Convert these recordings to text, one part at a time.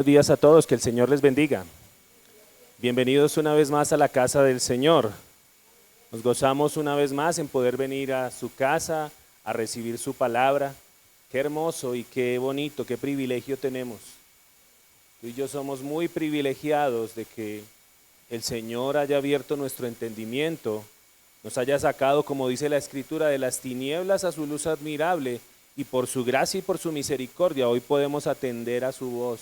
Buenos días a todos, que el Señor les bendiga. Bienvenidos una vez más a la casa del Señor. Nos gozamos una vez más en poder venir a su casa, a recibir su palabra. Qué hermoso y qué bonito, qué privilegio tenemos. Tú y yo somos muy privilegiados de que el Señor haya abierto nuestro entendimiento, nos haya sacado, como dice la Escritura, de las tinieblas a su luz admirable, y por su gracia y por su misericordia hoy podemos atender a su voz.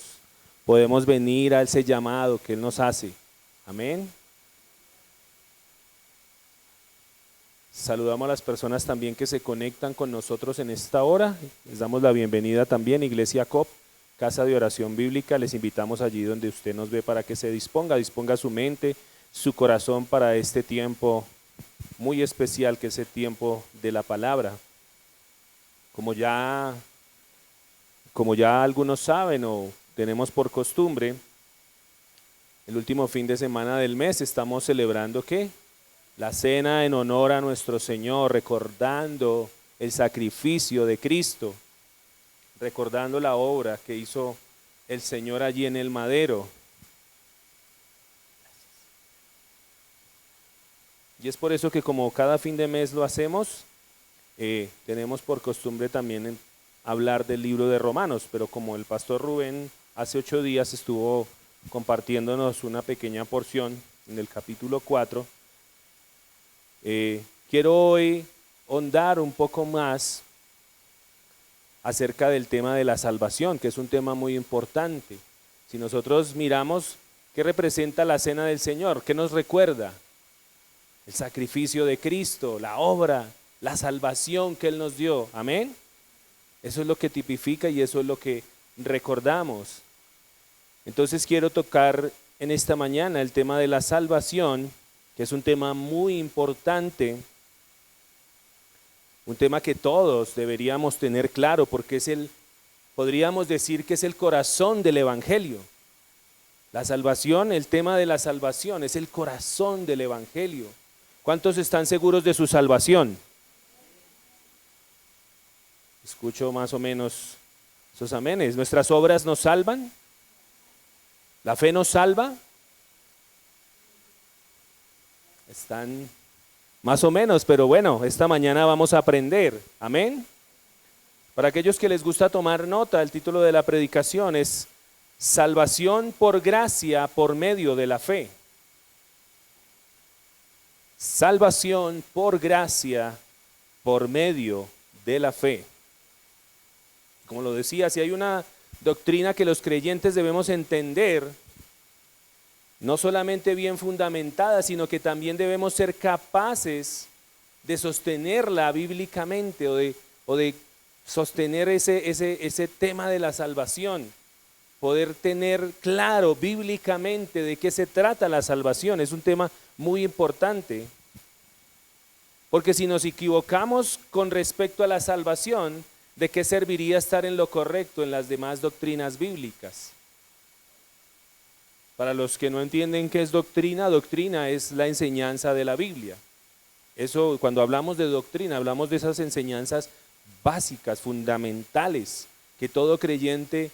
Podemos venir a ese llamado que Él nos hace. Amén. Saludamos a las personas también que se conectan con nosotros en esta hora. Les damos la bienvenida también, Iglesia COP, Casa de Oración Bíblica. Les invitamos allí donde usted nos ve para que se disponga su mente, su corazón para este tiempo muy especial que es el tiempo de la palabra. Como ya algunos saben o tenemos por costumbre, el último fin de semana del mes estamos celebrando ¿qué? La cena en honor a nuestro Señor, recordando el sacrificio de Cristo, recordando la obra que hizo el Señor allí en el madero. Y es por eso que como cada fin de mes lo hacemos, tenemos por costumbre también hablar del libro de Romanos, pero como el pastor Rubén hace 8 días estuvo compartiéndonos una pequeña porción en el capítulo 4, quiero hoy ahondar un poco más acerca del tema de la salvación, que es un tema muy importante. Si nosotros miramos qué representa la cena del Señor, ¿qué nos recuerda? El sacrificio de Cristo, la obra, la salvación que Él nos dio. Amén. Eso es lo que tipifica y eso es lo que recordamos. Entonces quiero tocar en esta mañana el tema de la salvación, que es un tema muy importante, un tema que todos deberíamos tener claro porque podríamos decir que es el corazón del Evangelio. La salvación, el tema de la salvación es el corazón del Evangelio. ¿Cuántos están seguros de su salvación? Escucho más o menos esos amenes. ¿Nuestras obras nos salvan? ¿La fe nos salva? Están más o menos, pero bueno, esta mañana vamos a aprender. Amén. Para aquellos que les gusta tomar nota, el título de la predicación es Salvación por gracia por medio de la fe. Salvación por gracia por medio de la fe. Como lo decía, si hay una doctrina que los creyentes debemos entender, no solamente bien fundamentada, sino que también debemos ser capaces de sostenerla bíblicamente o de sostener ese tema de la salvación, poder tener claro bíblicamente de qué se trata la salvación. Es un tema muy importante, porque si nos equivocamos con respecto a la salvación, ¿de qué serviría estar en lo correcto en las demás doctrinas bíblicas? Para los que no entienden qué es doctrina, doctrina es la enseñanza de la Biblia. Eso, cuando hablamos de doctrina, hablamos de esas enseñanzas básicas, fundamentales, que todo creyente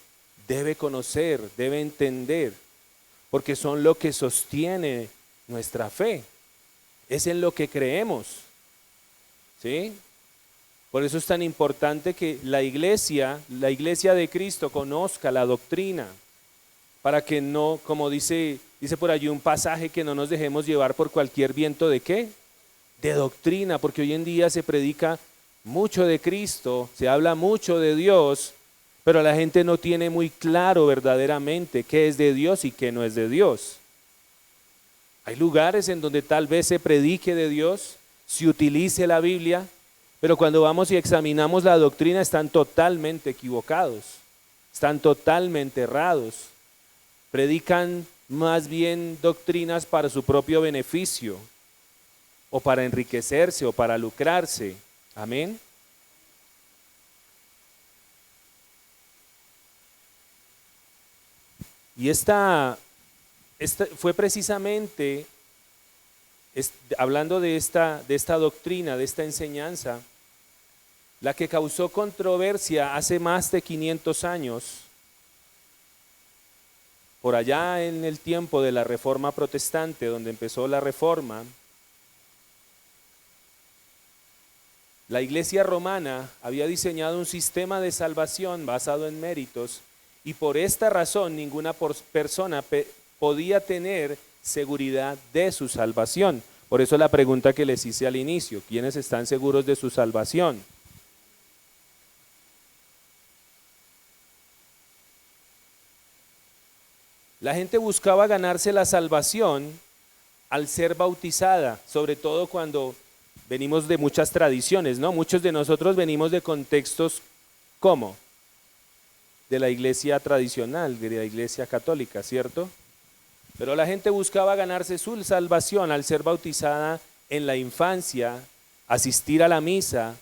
debe conocer, debe entender, porque son lo que sostiene nuestra fe, es en lo que creemos, ¿sí? Por eso es tan importante que la iglesia de Cristo conozca la doctrina, para que no, como dice por allí un pasaje, que no nos dejemos llevar por cualquier viento de ¿qué? De doctrina, porque hoy en día se predica mucho de Cristo, se habla mucho de Dios, pero la gente no tiene muy claro verdaderamente qué es de Dios y qué no es de Dios. Hay lugares en donde tal vez se predique de Dios, se utilice la Biblia, pero cuando vamos y examinamos la doctrina están totalmente equivocados, están totalmente errados. Predican más bien doctrinas para su propio beneficio, o para enriquecerse, o para lucrarse. Amén. Y esta fue precisamente, hablando de esta doctrina, de esta enseñanza, la que causó controversia hace más de 500 años por allá en el tiempo de la Reforma Protestante, donde empezó la Reforma, la Iglesia romana había diseñado un sistema de salvación basado en méritos y por esta razón ninguna persona podía tener seguridad de su salvación. Por eso la pregunta que les hice al inicio, ¿quiénes están seguros de su salvación? La gente buscaba ganarse la salvación al ser bautizada, sobre todo cuando venimos de muchas tradiciones, ¿no? Muchos de nosotros venimos de contextos ¿cómo? De la iglesia tradicional, de la iglesia católica, ¿cierto? Pero la gente buscaba ganarse su salvación al ser bautizada en la infancia, asistir a la misa,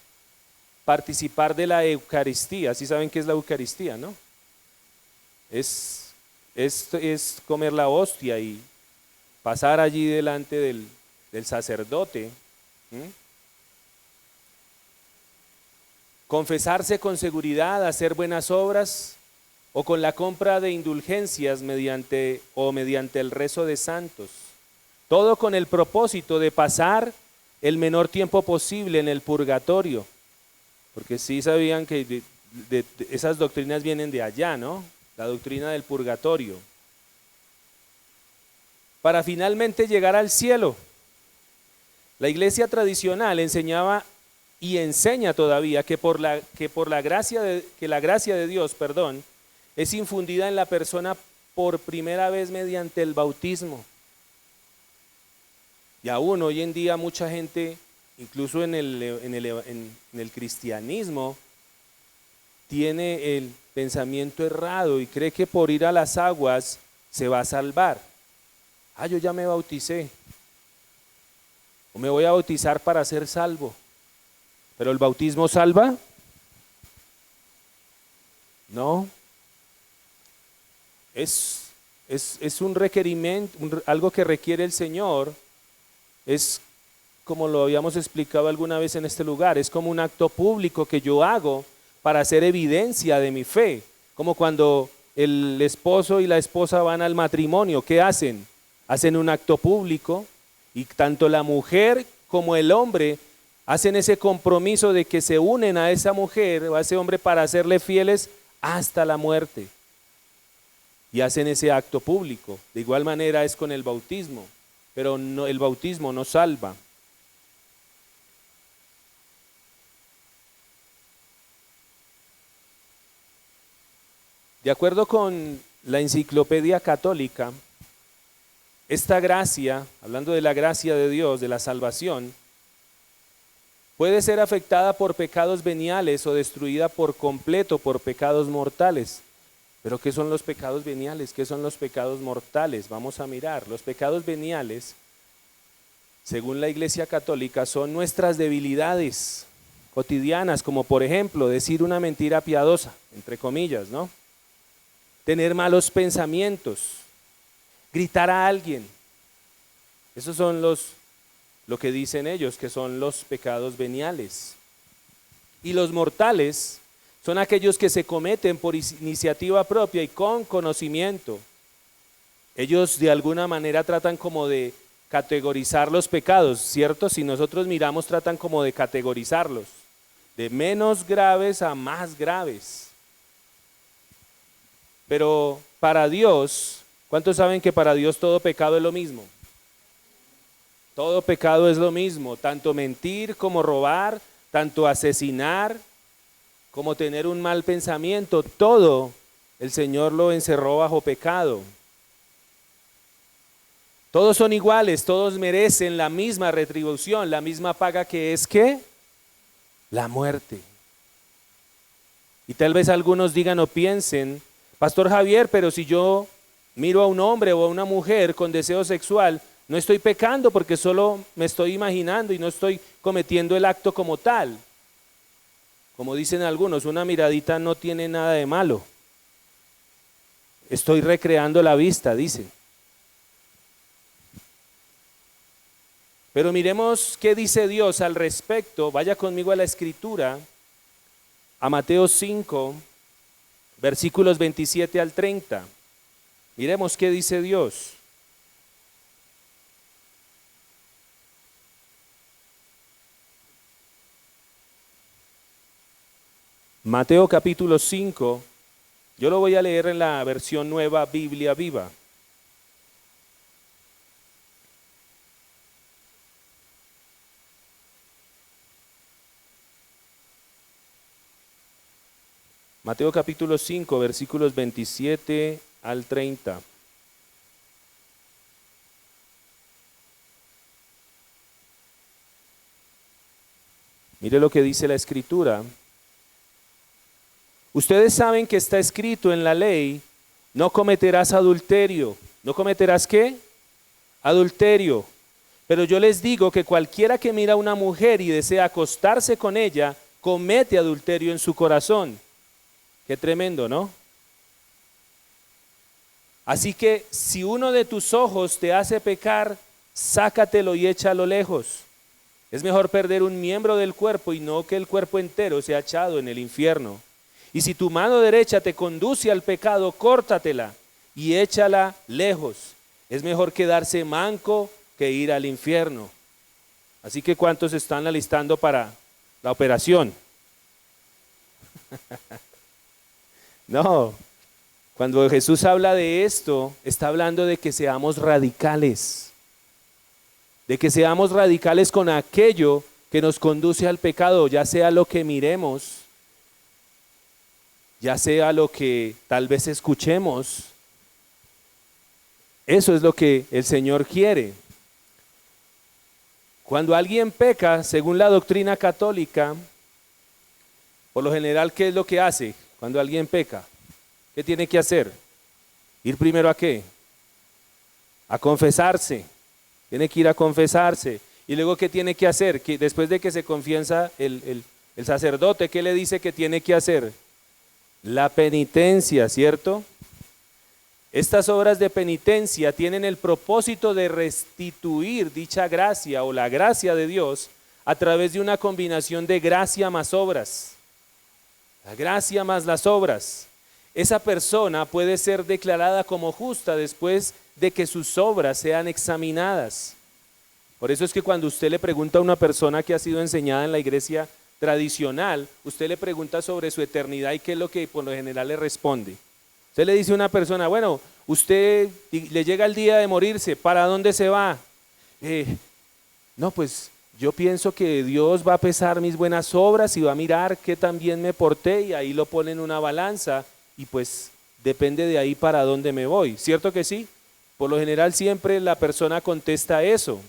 participar de la Eucaristía. ¿Sí saben qué es la Eucaristía, no? Es comer la hostia y pasar allí delante del sacerdote. Confesarse con seguridad, hacer buenas obras o con la compra de indulgencias mediante el rezo de santos. Todo con el propósito de pasar el menor tiempo posible en el purgatorio. Porque sí sabían que esas doctrinas vienen de allá, ¿no? La doctrina del purgatorio. Para finalmente llegar al cielo. La iglesia tradicional enseñaba y enseña todavía que la gracia de Dios, es infundida en la persona por primera vez mediante el bautismo. Y aún hoy en día mucha gente, incluso en el cristianismo, tiene el pensamiento errado y cree que por ir a las aguas se va a salvar. Yo ya me bauticé. O me voy a bautizar para ser salvo. ¿Pero el bautismo salva? No. Es un requerimiento, algo que requiere el Señor. Es como lo habíamos explicado alguna vez en este lugar, es como un acto público que yo hago para hacer evidencia de mi fe. Como cuando el esposo y la esposa van al matrimonio, ¿qué hacen? Hacen un acto público y tanto la mujer como el hombre hacen ese compromiso de que se unen a esa mujer o a ese hombre para serle fieles hasta la muerte. Y hacen ese acto público. De igual manera es con el bautismo, pero no, el bautismo no salva. De acuerdo con la Enciclopedia Católica, esta gracia, hablando de la gracia de Dios, de la salvación, puede ser afectada por pecados veniales o destruida por completo por pecados mortales. Pero ¿qué son los pecados veniales? ¿Qué son los pecados mortales? Vamos a mirar. Los pecados veniales, según la Iglesia Católica, son nuestras debilidades cotidianas, como por ejemplo decir una mentira piadosa, entre comillas, ¿no? Tener malos pensamientos, gritar a alguien. Esos son lo que dicen ellos, que son los pecados veniales. Y los mortales son aquellos que se cometen por iniciativa propia y con conocimiento. Ellos de alguna manera tratan como de categorizar los pecados, ¿cierto? Si nosotros miramos, tratan como de categorizarlos, de menos graves a más graves. Pero para Dios, ¿cuántos saben que para Dios todo pecado es lo mismo? Todo pecado es lo mismo, tanto mentir como robar, tanto asesinar como tener un mal pensamiento, todo el Señor lo encerró bajo pecado. Todos son iguales, todos merecen la misma retribución, la misma paga que es ¿qué? La muerte. Y tal vez algunos digan o piensen, Pastor Javier, pero si yo miro a un hombre o a una mujer con deseo sexual, no estoy pecando porque solo me estoy imaginando y no estoy cometiendo el acto como tal. Como dicen algunos, una miradita no tiene nada de malo. Estoy recreando la vista, dice. Pero miremos qué dice Dios al respecto. Vaya conmigo a la Escritura, a Mateo 5, versículos 27 al 30. Miremos qué dice Dios. Mateo capítulo 5, yo lo voy a leer en la versión nueva Biblia Viva. Mateo capítulo 5, versículos 27 al 30. Mire lo que dice la Escritura. Ustedes saben que está escrito en la ley, no cometerás adulterio. ¿No cometerás qué? Adulterio. Pero yo les digo que cualquiera que mira a una mujer y desea acostarse con ella, comete adulterio en su corazón. Qué tremendo, ¿no? Así que si uno de tus ojos te hace pecar, sácatelo y échalo lejos. Es mejor perder un miembro del cuerpo y no que el cuerpo entero sea echado en el infierno. Y si tu mano derecha te conduce al pecado, córtatela y échala lejos. Es mejor quedarse manco que ir al infierno. Así que ¿cuántos están alistando para la operación? No, cuando Jesús habla de esto, está hablando de que seamos radicales. De que seamos radicales con aquello que nos conduce al pecado, ya sea lo que miremos, ya sea lo que tal vez escuchemos. Eso es lo que el Señor quiere. Cuando alguien peca, según la doctrina católica, por lo general, ¿qué es lo que hace cuando alguien peca? ¿Qué tiene que hacer? ¿Ir primero a qué? A confesarse. Tiene que ir a confesarse. Y luego, ¿qué tiene que hacer? Que después de que se confiesa el sacerdote, ¿qué le dice que tiene que hacer? La penitencia, ¿cierto? Estas obras de penitencia tienen el propósito de restituir dicha gracia o la gracia de Dios a través de una combinación de gracia más obras. La gracia más las obras. Esa persona puede ser declarada como justa después de que sus obras sean examinadas. Por eso es que cuando usted le pregunta a una persona que ha sido enseñada en la iglesia tradicional, usted le pregunta sobre su eternidad y qué es lo que por lo general le responde. Usted le dice a una persona, bueno, usted le llega el día de morirse, ¿para dónde se va? No, pues yo pienso que Dios va a pesar mis buenas obras y va a mirar qué tan bien me porté y ahí lo pone en una balanza y pues depende de ahí para dónde me voy. ¿Cierto que sí? Por lo general siempre la persona contesta eso.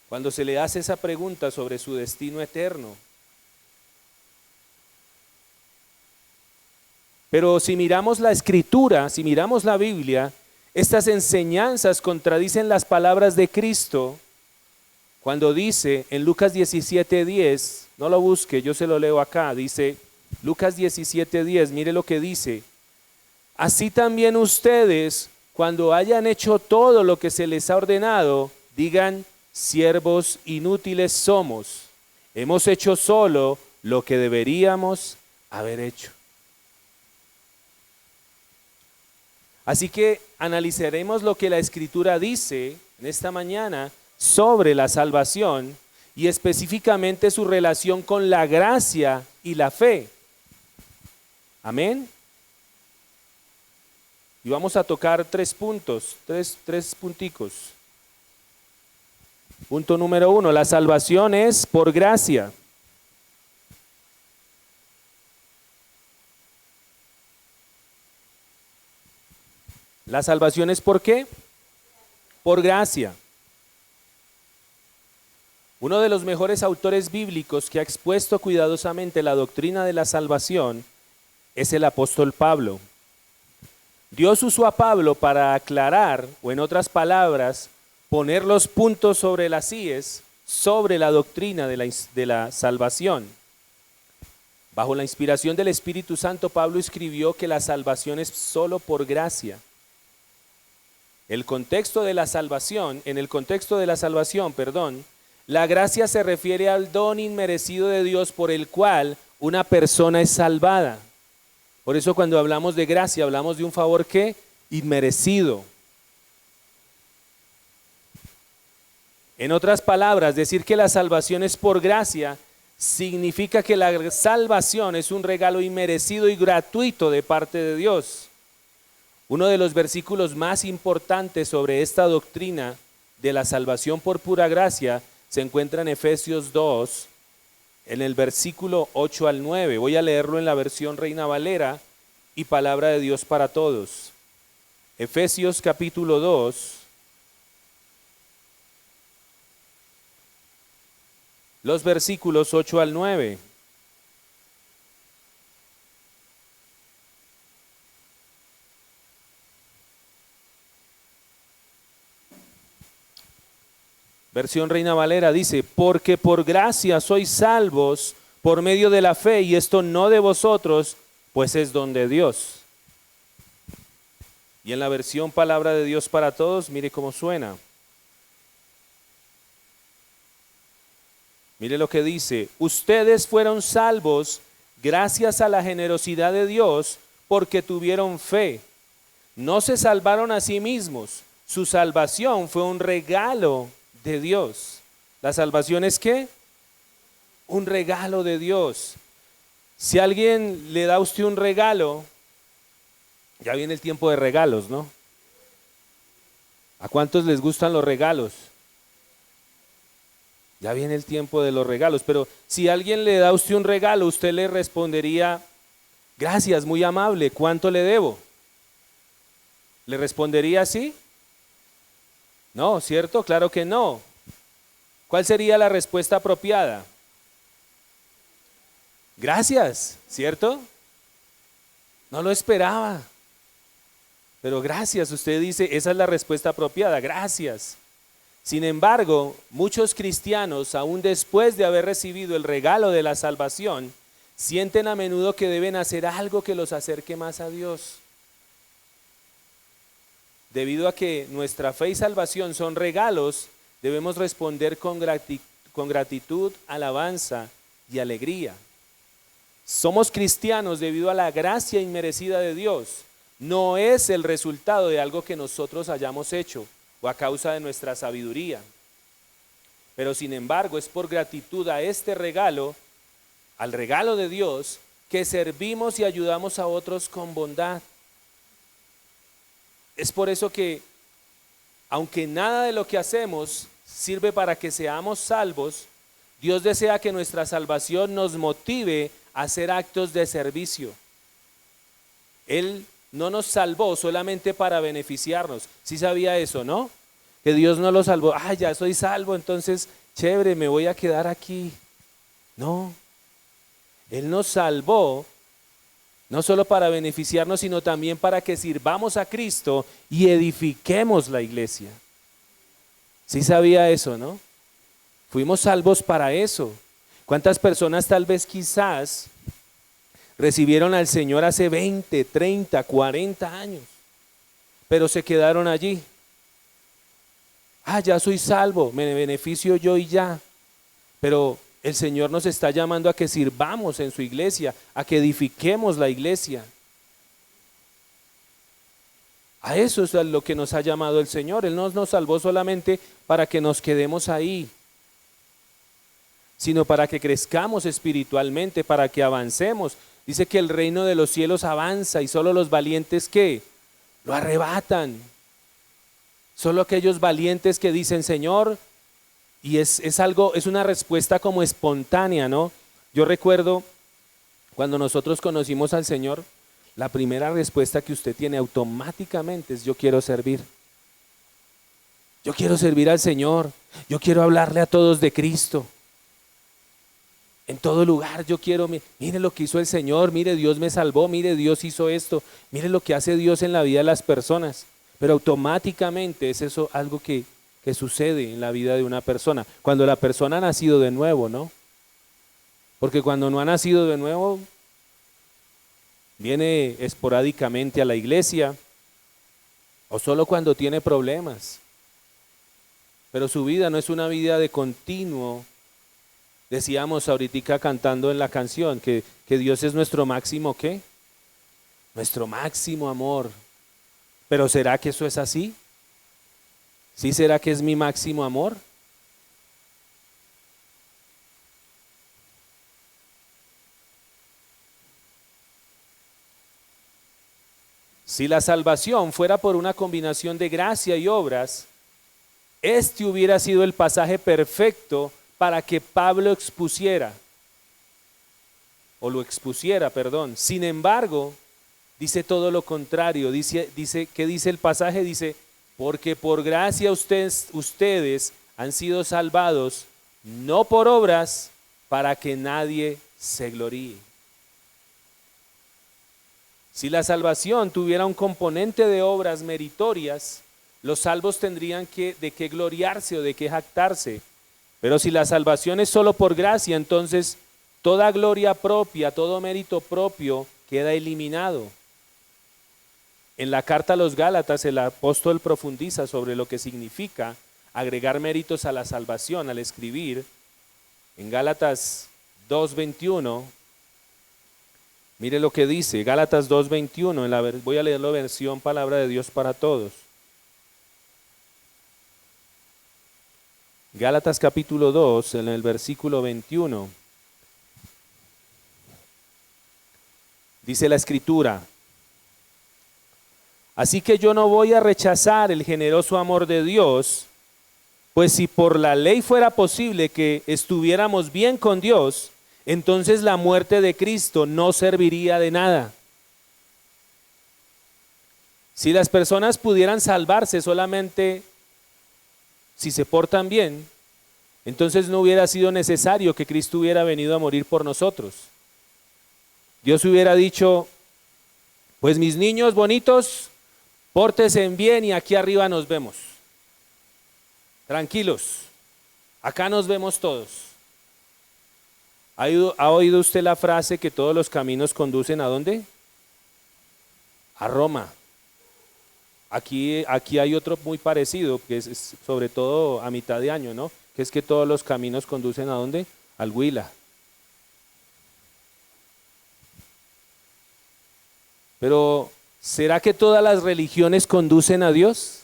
Cuando se le hace esa pregunta sobre su destino eterno. Pero si miramos la Escritura, si miramos la Biblia, estas enseñanzas contradicen las palabras de Cristo cuando dice en Lucas 17:10, no lo busque, yo se lo leo acá, dice Lucas 17:10, mire lo que dice. Así también ustedes, cuando hayan hecho todo lo que se les ha ordenado, digan, siervos inútiles somos, hemos hecho solo lo que deberíamos haber hecho. Así que analizaremos lo que la Escritura dice en esta mañana sobre la salvación y específicamente su relación con la gracia y la fe. Amén. Y vamos a tocar tres puntos, tres punticos. Punto número 1, la salvación es por gracia. La salvación es ¿por qué? Por gracia. Uno de los mejores autores bíblicos que ha expuesto cuidadosamente la doctrina de la salvación es el apóstol Pablo. Dios usó a Pablo para aclarar, o en otras palabras, poner los puntos sobre las íes sobre la doctrina de la salvación. Bajo la inspiración del Espíritu Santo, Pablo escribió que la salvación es solo por gracia. En el contexto de la salvación, la gracia se refiere al don inmerecido de Dios por el cual una persona es salvada. Por eso cuando hablamos de gracia, hablamos de un favor que inmerecido. En otras palabras, decir que la salvación es por gracia significa que la salvación es un regalo inmerecido y gratuito de parte de Dios. Uno de los versículos más importantes sobre esta doctrina de la salvación por pura gracia se encuentra en Efesios 2, en el versículo 8 al 9. Voy a leerlo en la versión Reina Valera y Palabra de Dios para Todos. Efesios capítulo 2, los versículos 8 al 9. Versión Reina Valera dice, porque por gracia sois salvos por medio de la fe, y esto no de vosotros, pues es don de Dios. Y en la versión Palabra de Dios para Todos, mire cómo suena. Mire lo que dice, ustedes fueron salvos gracias a la generosidad de Dios porque tuvieron fe. No se salvaron a sí mismos, su salvación fue un regalo de Dios. ¿La salvación es qué? Un regalo de Dios. Si alguien le da a usted un regalo, ya viene el tiempo de regalos, ¿no? ¿A cuántos les gustan los regalos? Ya viene el tiempo de los regalos, pero si alguien le da a usted un regalo, usted le respondería, gracias, muy amable, ¿cuánto le debo? ¿Le respondería así? No, ¿cierto? Claro que no. ¿Cuál sería la respuesta apropiada? Gracias, ¿cierto? No lo esperaba. Pero gracias, usted dice, esa es la respuesta apropiada, gracias. Sin embargo, muchos cristianos, aún después de haber recibido el regalo de la salvación, sienten a menudo que deben hacer algo que los acerque más a Dios. Debido a que nuestra fe y salvación son regalos, debemos responder con gratitud, alabanza y alegría. Somos cristianos debido a la gracia inmerecida de Dios. No es el resultado de algo que nosotros hayamos hecho o a causa de nuestra sabiduría. Pero sin embargo, es por gratitud a este regalo, al regalo de Dios, que servimos y ayudamos a otros con bondad. Es por eso que, aunque nada de lo que hacemos sirve para que seamos salvos, Dios desea que nuestra salvación nos motive a hacer actos de servicio. Él no nos salvó solamente para beneficiarnos. Sí sabía eso, ¿no? Que Dios no lo salvó. Ah, ya soy salvo, entonces chévere, me voy a quedar aquí. No. Él nos salvó no solo para beneficiarnos, sino también para que sirvamos a Cristo y edifiquemos la iglesia. Sí sabía eso, ¿no? Fuimos salvos para eso. ¿Cuántas personas tal vez quizás recibieron al Señor hace 20, 30, 40 años, pero se quedaron allí? Ah, ya soy salvo, me beneficio yo y ya. Pero el Señor nos está llamando a que sirvamos en su iglesia, a que edifiquemos la iglesia. A eso es a lo que nos ha llamado el Señor. Él no nos salvó solamente para que nos quedemos ahí, sino para que crezcamos espiritualmente, para que avancemos. Dice que el reino de los cielos avanza y solo los valientes ¿qué? Lo arrebatan. Solo aquellos valientes que dicen, Señor, y es algo, es una respuesta como espontánea, ¿no? Yo recuerdo cuando nosotros conocimos al Señor, la primera respuesta que usted tiene automáticamente es yo quiero servir. Yo quiero servir al Señor, yo quiero hablarle a todos de Cristo. En todo lugar yo quiero, mire lo que hizo el Señor, mire Dios me salvó, mire Dios hizo esto, mire lo que hace Dios en la vida de las personas. Pero automáticamente es eso algo que sucede en la vida de una persona, cuando la persona ha nacido de nuevo, ¿no? Porque cuando no ha nacido de nuevo, viene esporádicamente a la iglesia, o solo cuando tiene problemas. Pero su vida no es una vida de continuo. Decíamos ahorita cantando en la canción que Dios es nuestro máximo ¿qué? nuestro máximo amor. Pero ¿será que eso es así? ¿Sí será que es mi máximo amor? Si la salvación fuera por una combinación de gracia y obras, este hubiera sido el pasaje perfecto para que Pablo expusiera, o lo expusiera, perdón. Sin embargo, dice todo lo contrario. ¿Qué dice el pasaje? Dice, porque por gracia ustedes han sido salvados, no por obras, para que nadie se gloríe. Si la salvación tuviera un componente de obras meritorias, los salvos tendrían de qué gloriarse o de qué jactarse. Pero si la salvación es solo por gracia, entonces toda gloria propia, todo mérito propio queda eliminado. En la carta a los Gálatas el apóstol profundiza sobre lo que significa agregar méritos a la salvación al escribir en Gálatas 2:21. Mire lo que dice, Gálatas 2:21, voy a leerlo versión Palabra de Dios para Todos. Gálatas capítulo 2, en el versículo 21. Dice la Escritura, así que yo no voy a rechazar el generoso amor de Dios, pues si por la ley fuera posible que estuviéramos bien con Dios, entonces la muerte de Cristo no serviría de nada. Si las personas pudieran salvarse solamente si se portan bien, entonces no hubiera sido necesario que Cristo hubiera venido a morir por nosotros. Dios hubiera dicho, pues mis niños bonitos, pórtense bien y aquí arriba nos vemos. Tranquilos, acá nos vemos todos. ¿Ha oído usted la frase que todos los caminos conducen a dónde? A Roma. Aquí hay otro muy parecido, que es sobre todo a mitad de año, ¿no? Que es que todos los caminos conducen ¿a dónde? Al Huila. Pero, ¿será que todas las religiones conducen a Dios?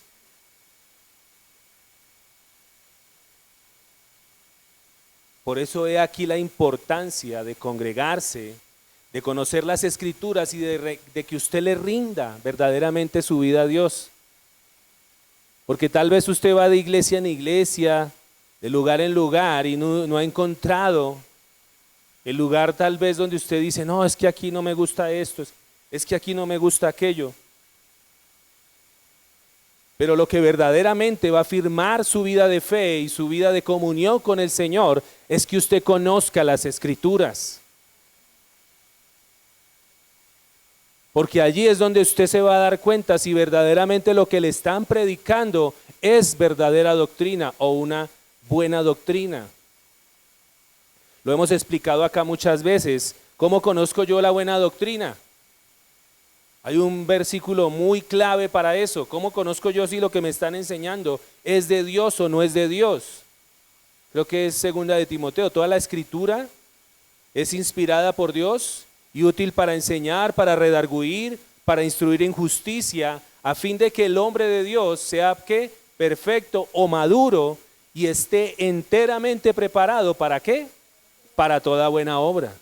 Por eso he aquí la importancia de congregarse, de conocer las Escrituras y de que usted le rinda verdaderamente su vida a Dios. Porque tal vez usted va de iglesia en iglesia, de lugar en lugar y no ha encontrado el lugar tal vez donde usted dice, no, es que aquí no me gusta esto, es que aquí no me gusta aquello. Pero lo que verdaderamente va a afirmar su vida de fe y su vida de comunión con el Señor es que usted conozca las Escrituras. Porque allí es donde usted se va a dar cuenta si verdaderamente lo que le están predicando es verdadera doctrina o una buena doctrina. Lo hemos explicado acá muchas veces. ¿Cómo conozco yo la buena doctrina? Hay un versículo muy clave para eso. ¿Cómo conozco yo si lo que me están enseñando es de Dios o no es de Dios? Creo que es segunda de Timoteo. Toda la escritura es inspirada por Dios y útil para enseñar, para redarguir, para instruir en justicia, a fin de que el hombre de Dios sea ¿qué? Perfecto o maduro y esté enteramente preparado ¿para qué? Para toda buena obra.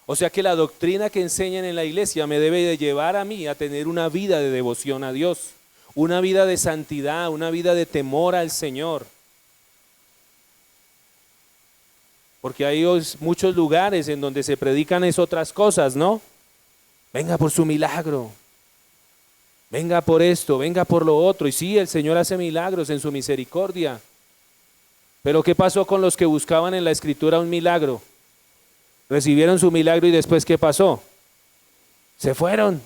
O sea que la doctrina que enseñan en la iglesia me debe de llevar a mí a tener una vida de devoción a Dios, una vida de santidad, una vida de temor al Señor. Porque hay muchos lugares en donde se predican es otras cosas, ¿no? Venga por su milagro, venga por esto, venga por lo otro. Y sí, el Señor hace milagros en su misericordia. Pero ¿qué pasó con los que buscaban en la Escritura un milagro? Recibieron su milagro y después ¿qué pasó? Se fueron.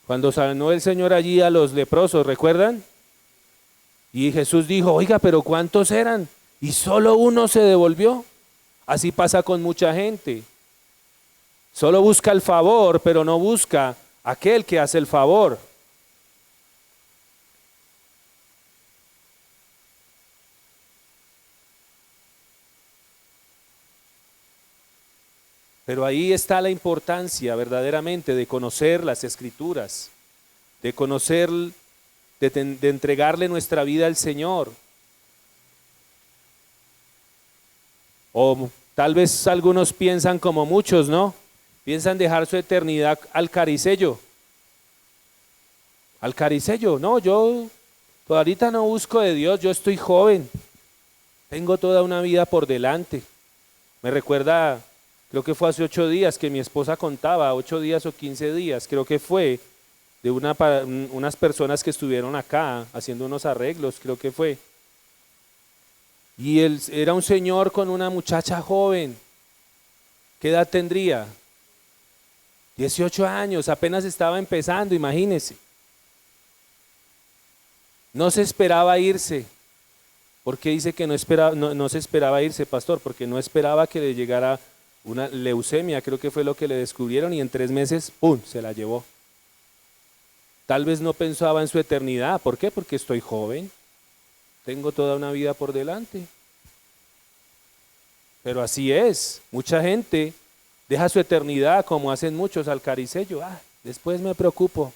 Cuando sanó el Señor allí a los leprosos, ¿recuerdan? Y Jesús dijo, oiga, pero ¿cuántos eran? Y solo uno se devolvió. Así pasa con mucha gente. Solo busca el favor, pero no busca aquel que hace el favor. Pero ahí está la importancia verdaderamente de conocer las Escrituras, de conocer, de entregarle nuestra vida al Señor. O tal vez algunos piensan como muchos, ¿no? Piensan dejar su eternidad al caricello. Al caricello, no, yo ahorita no busco de Dios, yo estoy joven, tengo toda una vida por delante. Me recuerda, creo que fue hace 8 días que mi esposa contaba, 8 días o 15 días, creo que fue, de unas personas que estuvieron acá haciendo unos arreglos, creo que fue. Y él era un señor con una muchacha joven. ¿Qué edad tendría? 18 años, apenas estaba empezando, imagínense. No se esperaba irse. ¿Por qué dice que no se esperaba irse, pastor? Porque no esperaba que le llegara una leucemia, creo que fue lo que le descubrieron, y en 3 meses, ¡pum!, se la llevó. Tal vez no pensaba en su eternidad. ¿Por qué? Porque estoy joven, tengo toda una vida por delante. Pero así es, mucha gente deja su eternidad, como hacen muchos, al caricello. Después me preocupo.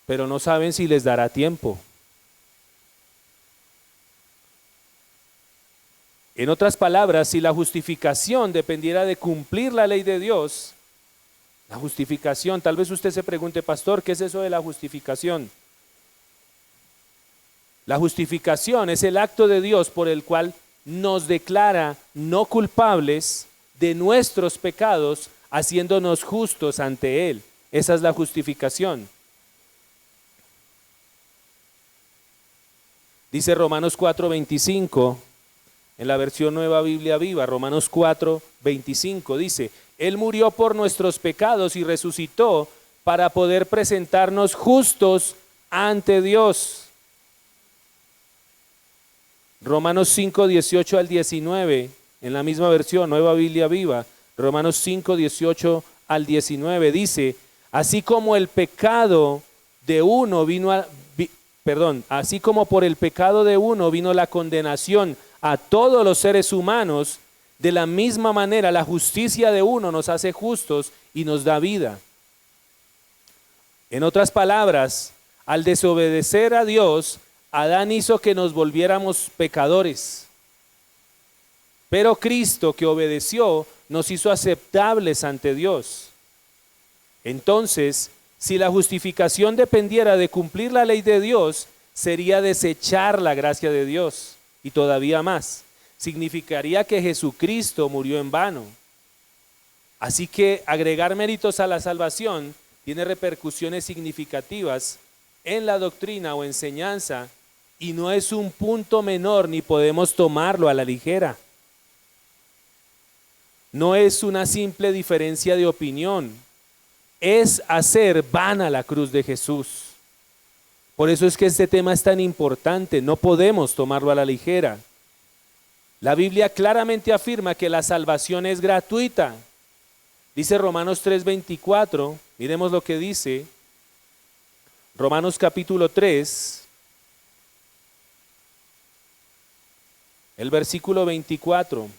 Pero no saben si les dará tiempo. En otras palabras, si la justificación dependiera de cumplir la ley de Dios, la justificación, tal vez usted se pregunte, pastor, ¿qué es eso de la justificación? La justificación es el acto de Dios por el cual nos declara no culpables de nuestros pecados, haciéndonos justos ante Él. Esa es la justificación. Dice Romanos 4:25, en la versión Nueva Biblia Viva, Romanos 4:25 dice, Él murió por nuestros pecados y resucitó para poder presentarnos justos ante Dios. Romanos 5:18 al 19, en la misma versión, Nueva Biblia Viva, Romanos 5:18 al 19 dice, así como el pecado de uno así como por el pecado de uno vino la condenación a todos los seres humanos, de la misma manera la justicia de uno nos hace justos y nos da vida. En otras palabras, al desobedecer a Dios, Adán hizo que nos volviéramos pecadores. Pero Cristo, que obedeció, nos hizo aceptables ante Dios. Entonces, si la justificación dependiera de cumplir la ley de Dios, sería desechar la gracia de Dios. Y todavía más, significaría que Jesucristo murió en vano. Así que agregar méritos a la salvación tiene repercusiones significativas en la doctrina o enseñanza, y no es un punto menor ni podemos tomarlo a la ligera. No es una simple diferencia de opinión, es hacer vana la cruz de Jesús. Por eso es que este tema es tan importante, no podemos tomarlo a la ligera. La Biblia claramente afirma que la salvación es gratuita. Dice Romanos 3:24, miremos lo que dice. Romanos capítulo 3, el versículo 24.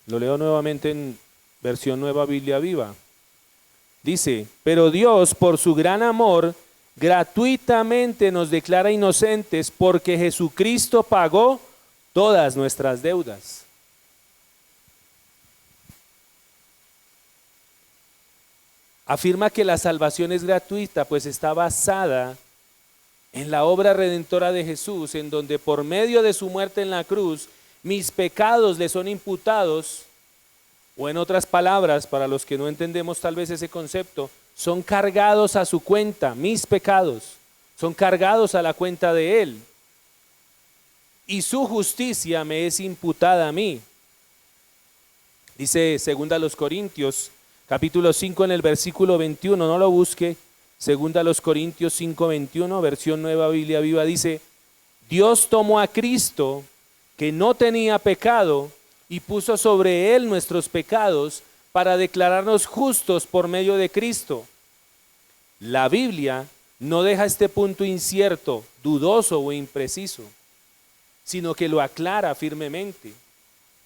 Lo leo nuevamente en versión Nueva Biblia Viva. Dice, pero Dios por su gran amor gratuitamente nos declara inocentes porque Jesucristo pagó todas nuestras deudas. Afirma que la salvación es gratuita, pues está basada en la obra redentora de Jesús, en donde por medio de su muerte en la cruz, mis pecados le son imputados, o en otras palabras, para los que no entendemos tal vez ese concepto, son cargados a su cuenta, mis pecados son cargados a la cuenta de Él, y su justicia me es imputada a mí. Dice 2 Corintios, capítulo 5 en el versículo 21, no lo busque, 2 Corintios 5:21, versión Nueva Biblia Viva, dice, Dios tomó a Cristo, que no tenía pecado, y puso sobre Él nuestros pecados para declararnos justos por medio de Cristo. La Biblia no deja este punto incierto, dudoso o impreciso, sino que lo aclara firmemente.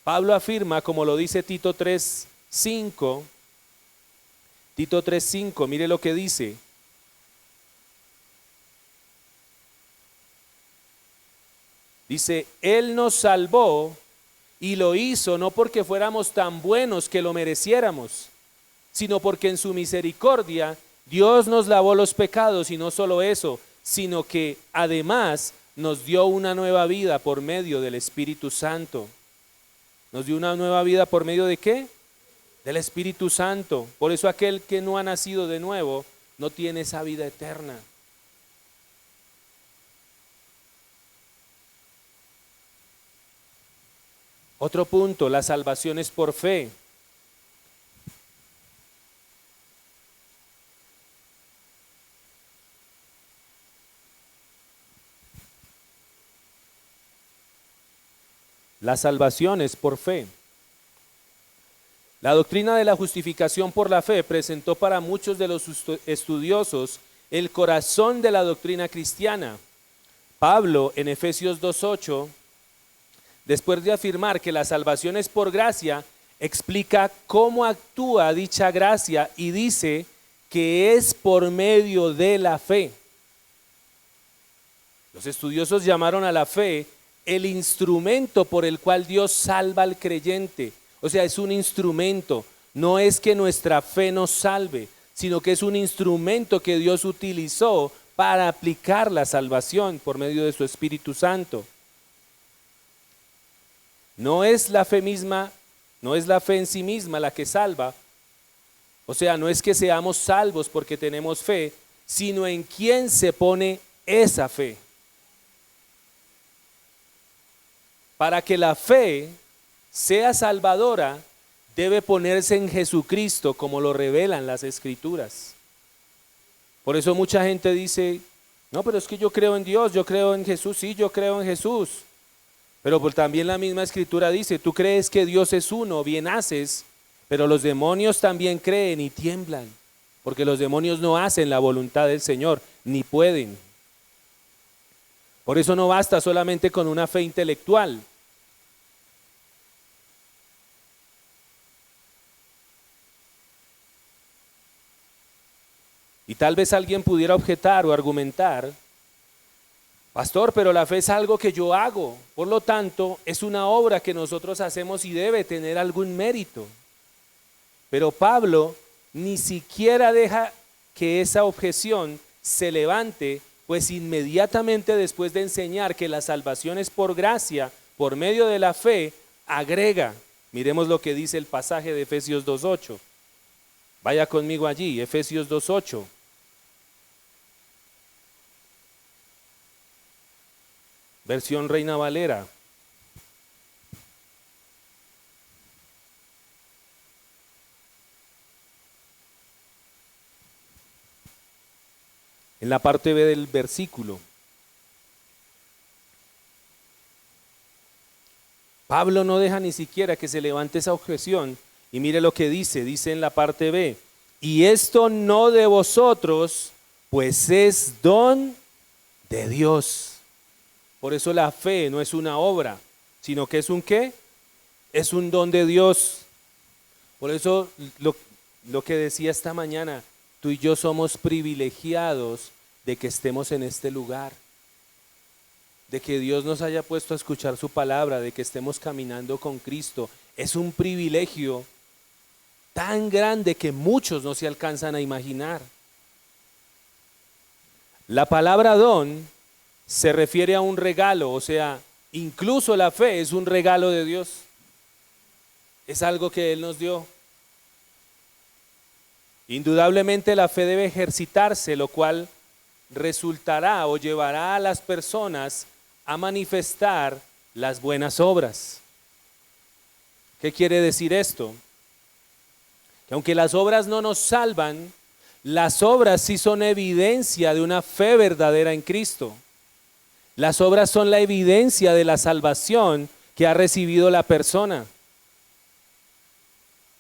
Pablo afirma, como lo dice Tito 3:5, mire lo que dice. Dice, Él nos salvó y lo hizo no porque fuéramos tan buenos que lo mereciéramos, sino porque en su misericordia Dios nos lavó los pecados, y no solo eso, sino que además nos dio una nueva vida por medio del Espíritu Santo. ¿Nos dio una nueva vida por medio de qué? Del Espíritu Santo. Por eso aquel que no ha nacido de nuevo no tiene esa vida eterna. Otro punto, la salvación es por fe. La salvación es por fe. La doctrina de la justificación por la fe presentó para muchos de los estudiosos el corazón de la doctrina cristiana. Pablo, en Efesios 2:8, después de afirmar que la salvación es por gracia, explica cómo actúa dicha gracia y dice que es por medio de la fe. Los estudiosos llamaron a la fe el instrumento por el cual Dios salva al creyente. O sea, es un instrumento. No es que nuestra fe nos salve, sino que es un instrumento que Dios utilizó para aplicar la salvación por medio de su Espíritu Santo. No es la fe misma, no es la fe en sí misma la que salva. O sea, no es que seamos salvos porque tenemos fe, sino en quién se pone esa fe. Para que la fe sea salvadora, debe ponerse en Jesucristo, como lo revelan las Escrituras. Por eso mucha gente dice, no, pero es que yo creo en Dios, yo creo en Jesús, sí, yo creo en Jesús. Pero pues también la misma Escritura dice, tú crees que Dios es uno, bien haces, pero los demonios también creen y tiemblan, porque los demonios no hacen la voluntad del Señor, ni pueden. Por eso no basta solamente con una fe intelectual. Y tal vez alguien pudiera objetar o argumentar, pastor, pero la fe es algo que yo hago, por lo tanto es una obra que nosotros hacemos y debe tener algún mérito. Pero Pablo ni siquiera deja que esa objeción se levante, pues inmediatamente después de enseñar que la salvación es por gracia, por medio de la fe, agrega, miremos lo que dice el pasaje de Efesios 2:8. Vaya conmigo allí, Efesios 2:8. Versión Reina Valera. En la parte B del versículo. Pablo no deja ni siquiera que se levante esa objeción y mire lo que dice en la parte B. Y esto no de vosotros, pues es don de Dios. Por eso la fe no es una obra, sino que es un ¿qué? Es un don de Dios. Por eso lo que decía esta mañana, tú y yo somos privilegiados de que estemos en este lugar, de que Dios nos haya puesto a escuchar su palabra, de que estemos caminando con Cristo. Es un privilegio tan grande que muchos no se alcanzan a imaginar. La palabra don se refiere a un regalo, o sea, incluso la fe es un regalo de Dios. Es algo que Él nos dio. Indudablemente la fe debe ejercitarse, lo cual resultará o llevará a las personas a manifestar las buenas obras. ¿Qué quiere decir esto? Que aunque las obras no nos salvan, las obras sí son evidencia de una fe verdadera en Cristo. Las obras son la evidencia de la salvación que ha recibido la persona.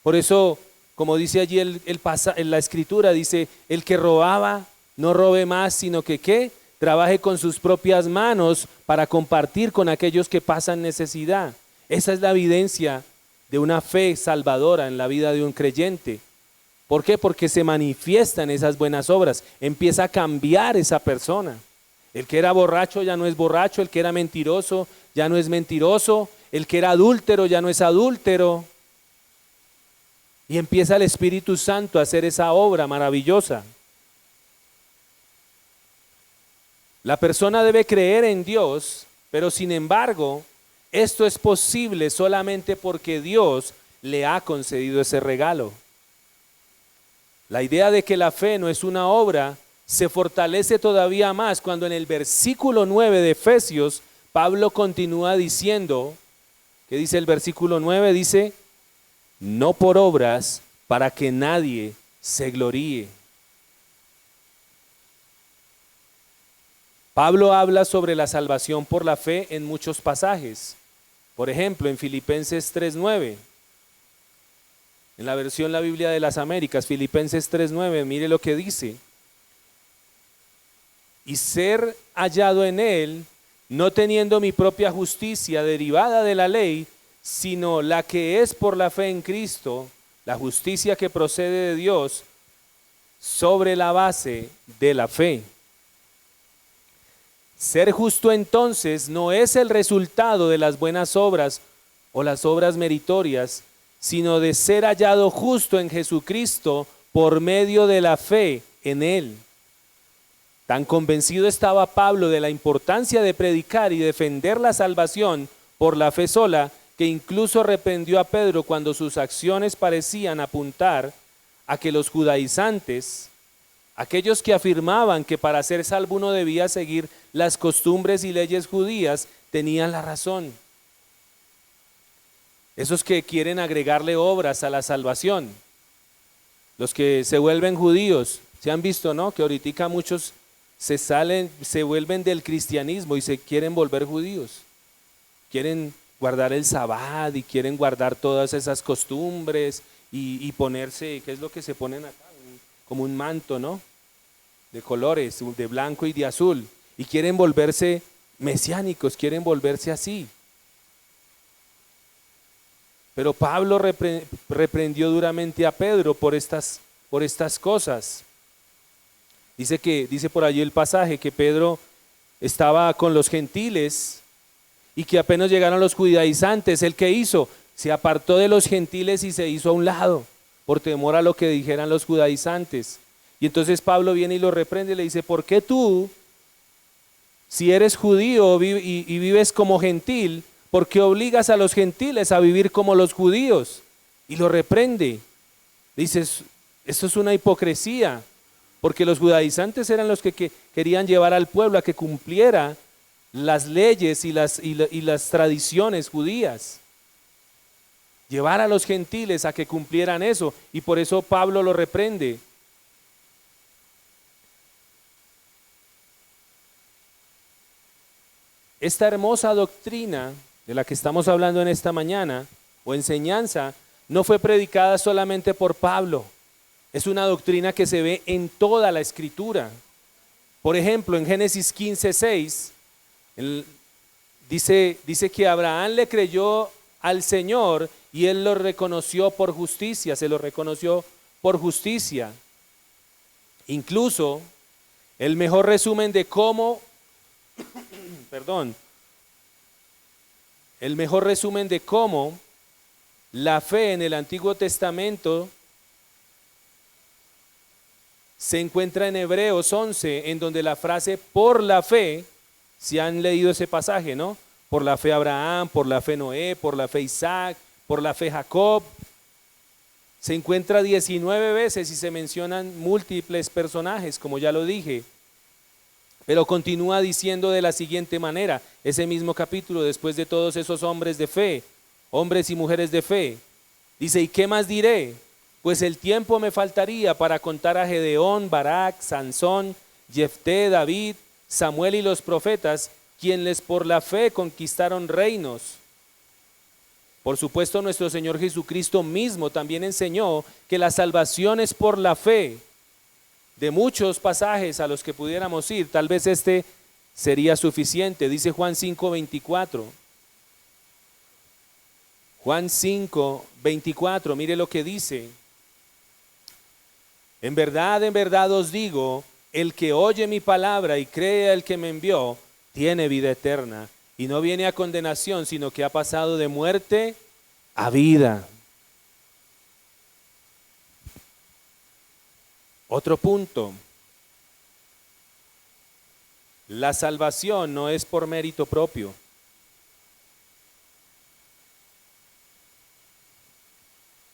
Por eso, como dice allí en la Escritura, dice, el que robaba no robe más, sino que ¿qué? Trabaje con sus propias manos para compartir con aquellos que pasan necesidad. Esa es la evidencia de una fe salvadora en la vida de un creyente. ¿Por qué? Porque se manifiestan esas buenas obras, empieza a cambiar esa persona. El que era borracho ya no es borracho, el que era mentiroso ya no es mentiroso, el que era adúltero ya no es adúltero. Y empieza el Espíritu Santo a hacer esa obra maravillosa. La persona debe creer en Dios, pero sin embargo, esto es posible solamente porque Dios le ha concedido ese regalo. La idea de que la fe no es una obra se fortalece todavía más cuando en el versículo 9 de Efesios, Pablo continúa diciendo, ¿qué dice el versículo 9? Dice, no por obras para que nadie se gloríe. Pablo habla sobre la salvación por la fe en muchos pasajes. Por ejemplo, en Filipenses 3:9. En la versión La Biblia de las Américas, Filipenses 3:9, mire lo que dice. Y ser hallado en él, no teniendo mi propia justicia derivada de la ley, sino la que es por la fe en Cristo, la justicia que procede de Dios, sobre la base de la fe. Ser justo entonces no es el resultado de las buenas obras o las obras meritorias, sino de ser hallado justo en Jesucristo por medio de la fe en Él. Tan convencido estaba Pablo de la importancia de predicar y defender la salvación por la fe sola, que incluso reprendió a Pedro cuando sus acciones parecían apuntar a que los judaizantes, aquellos que afirmaban que para ser salvo uno debía seguir las costumbres y leyes judías, tenían la razón. Esos que quieren agregarle obras a la salvación, los que se vuelven judíos, se han visto, ¿no? Que ahorita muchos se vuelven del cristianismo y se quieren volver judíos. Quieren guardar el sabbat y quieren guardar todas esas costumbres y ponerse, ¿qué es lo que se ponen acá? Como un manto, ¿no? De colores, de blanco y de azul. Y quieren volverse mesiánicos, quieren volverse así. Pero Pablo reprendió duramente a Pedro por estas cosas. Dice por allí el pasaje que Pedro estaba con los gentiles y que apenas llegaron los judaizantes, ¿él qué hizo? Se apartó de los gentiles y se hizo a un lado por temor a lo que dijeran los judaizantes. Y entonces Pablo viene y lo reprende y le dice, ¿por qué tú, si eres judío y vives como gentil, por qué obligas a los gentiles a vivir como los judíos? Y lo reprende. Dices, esto es una hipocresía, porque los judaizantes eran los que querían llevar al pueblo a que cumpliera las leyes y las tradiciones judías. Llevar a los gentiles a que cumplieran eso, y por eso Pablo lo reprende. Esta hermosa doctrina de la que estamos hablando en esta mañana, o enseñanza, no fue predicada solamente por Pablo. Es una doctrina que se ve en toda la Escritura. Por ejemplo, en Génesis 15:6, dice que Abraham le creyó al Señor y él lo reconoció por justicia, se lo reconoció por justicia. Incluso el mejor resumen de cómo, el mejor resumen de cómo la fe en el Antiguo Testamento se encuentra en Hebreos 11, en donde la frase por la fe, si han leído ese pasaje, ¿no? Por la fe Abraham, por la fe Noé, por la fe Isaac, por la fe Jacob, se encuentra 19 veces y se mencionan múltiples personajes, como ya lo dije. Pero continúa diciendo de la siguiente manera, ese mismo capítulo, después de todos esos hombres de fe, hombres y mujeres de fe, dice, ¿y qué más diré? Pues el tiempo me faltaría para contar a Gedeón, Barak, Sansón, Jefté, David, Samuel y los profetas, quienes por la fe conquistaron reinos. Por supuesto, nuestro Señor Jesucristo mismo también enseñó que la salvación es por la fe. de muchos pasajes a los que pudiéramos ir, tal vez este sería suficiente. Dice Juan 5:24. Juan 5:24, mire lo que dice. En verdad os digo, el que oye mi palabra y cree al que me envió, tiene vida eterna, y no viene a condenación, sino que ha pasado de muerte a vida. Otro punto. La salvación no es por mérito propio.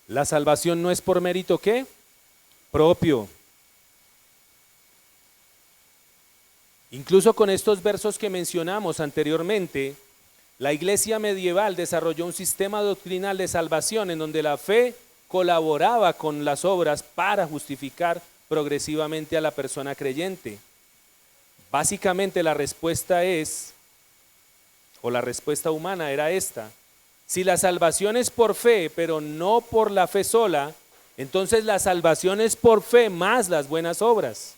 La salvación no es por mérito ¿qué? Propio. Incluso con estos versos que mencionamos anteriormente, la iglesia medieval desarrolló un sistema doctrinal de salvación en donde la fe colaboraba con las obras para justificar progresivamente a la persona creyente. Básicamente la respuesta es, o la respuesta humana era esta: si la salvación es por fe, pero no por la fe sola, entonces la salvación es por fe más las buenas obras.